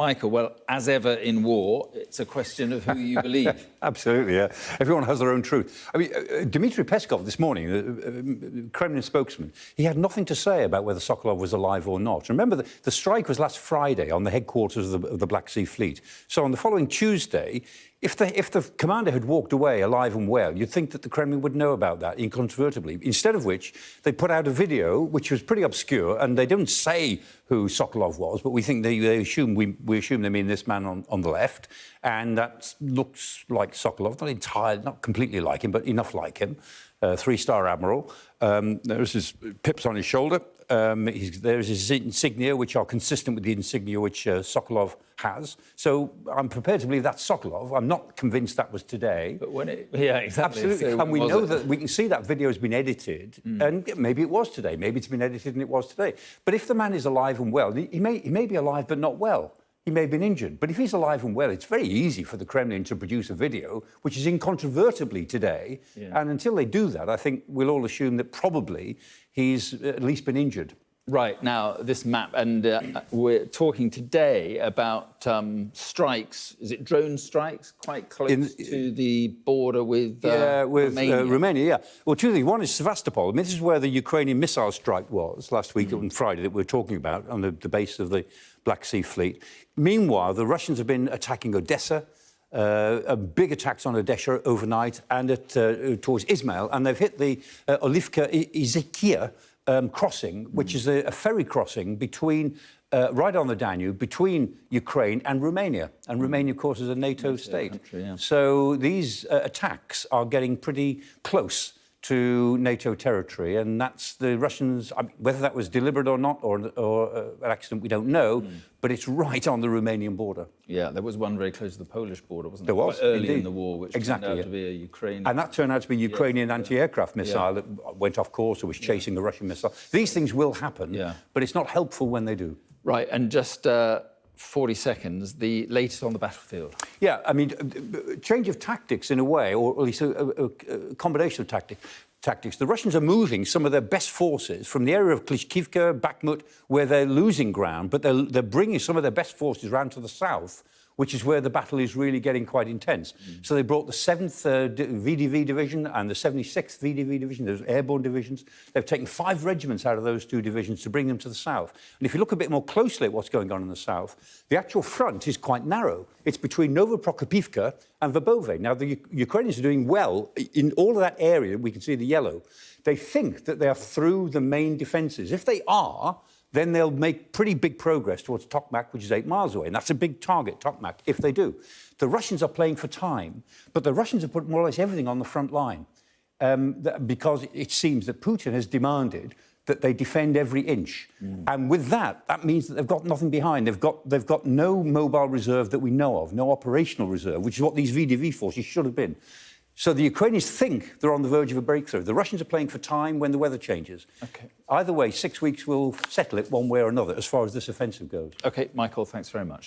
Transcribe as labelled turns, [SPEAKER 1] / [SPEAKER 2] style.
[SPEAKER 1] Michael, well, as ever in war, it's a question of who you believe.
[SPEAKER 2] Absolutely, yeah. Everyone has their own truth. I mean, Dmitry Peskov this morning, the Kremlin spokesman, he had nothing to say about whether Sokolov was alive or not. Remember, the strike was last Friday on the headquarters of the Black Sea Fleet. So on the following Tuesday, if the commander had walked away alive and well, you'd think that the Kremlin would know about that incontrovertibly. Instead of which, they put out a video which was pretty obscure, and they don't say who Sokolov was, but we think they assume we assume they mean this man on the left, and that looks like Sokolov, not entirely, not completely like him, but enough like him. Three-star admiral. There's his pips on his shoulder. There's his insignia, which are consistent with the insignia which Sokolov has. So I'm prepared to believe that's Sokolov. I'm not convinced that was today.
[SPEAKER 1] But when it... Yeah, exactly.
[SPEAKER 2] Absolutely.
[SPEAKER 1] So
[SPEAKER 2] and we know that we can see that video has been edited, and maybe it was today. Maybe it's been edited and it was today. But if the man is alive and well, he may be alive but not well. He may have been injured. But if he's alive and well, it's very easy for the Kremlin to produce a video which is incontrovertibly today. Yeah. And until they do that, I think we'll all assume that probably he's at least been injured.
[SPEAKER 1] Right. Now, this map, and we're talking today about strikes. Is it drone strikes quite close to the border with Romania?
[SPEAKER 2] Romania, yeah. Well, two things. One is Sevastopol. I mean, this is where the Ukrainian missile strike was last week on Friday that we were talking about on the base of the Black Sea Fleet. Meanwhile, the Russians have been attacking Odessa, big attacks on Odessa overnight and towards Izmail, and they've hit the Olivka-Izikia crossing, which is a ferry crossing between, right on the Danube, between Ukraine and Romania. And Romania, of course, is a NATO state.
[SPEAKER 1] Country, yeah.
[SPEAKER 2] So these attacks are getting pretty close to NATO territory, and that's the Russians, whether that was deliberate or not, or an accident, we don't know, but it's right on the Romanian border.
[SPEAKER 1] Yeah, there was one very close to the Polish border, wasn't there?
[SPEAKER 2] There was,
[SPEAKER 1] quite early
[SPEAKER 2] indeed.
[SPEAKER 1] in the war, which turned out to be a Ukrainian...
[SPEAKER 2] And that turned out to be a Ukrainian anti-aircraft missile that went off course or was chasing a Russian missile. These things will happen, but it's not helpful when they do.
[SPEAKER 1] Right, and just 40 seconds, the latest on the battlefield.
[SPEAKER 2] Yeah, I mean, change of tactics in a way, or at least a combination of tactics. The Russians are moving some of their best forces from the area of Klishkivka, Bakhmut, where they're losing ground, but they're bringing some of their best forces round to the south, which is where the battle is really getting quite intense. So they brought the 7th VDV Division and the 76th VDV Division, those airborne divisions. They've taken 5 regiments out of those 2 divisions to bring them to the south. And if you look a bit more closely at what's going on in the south, the actual front is quite narrow. It's between Novoprokopivka and Verbove. Now, the Ukrainians are doing well in all of that area. We can see the yellow. They think that they are through the main defences. If they are, then they'll make pretty big progress towards Tokmak, which is 8 miles away. And that's a big target, Tokmak, if they do. The Russians are playing for time, but the Russians have put more or less everything on the front line because it seems that Putin has demanded that they defend every inch. And with that, that means that they've got nothing behind. They've got no mobile reserve that we know of, no operational reserve, which is what these VDV forces should have been. So the Ukrainians think they're on the verge of a breakthrough. The Russians are playing for time when the weather changes.
[SPEAKER 1] Okay.
[SPEAKER 2] Either way, 6 weeks will settle it one way or another as far as this offensive goes.
[SPEAKER 1] OK, Michael, thanks very much.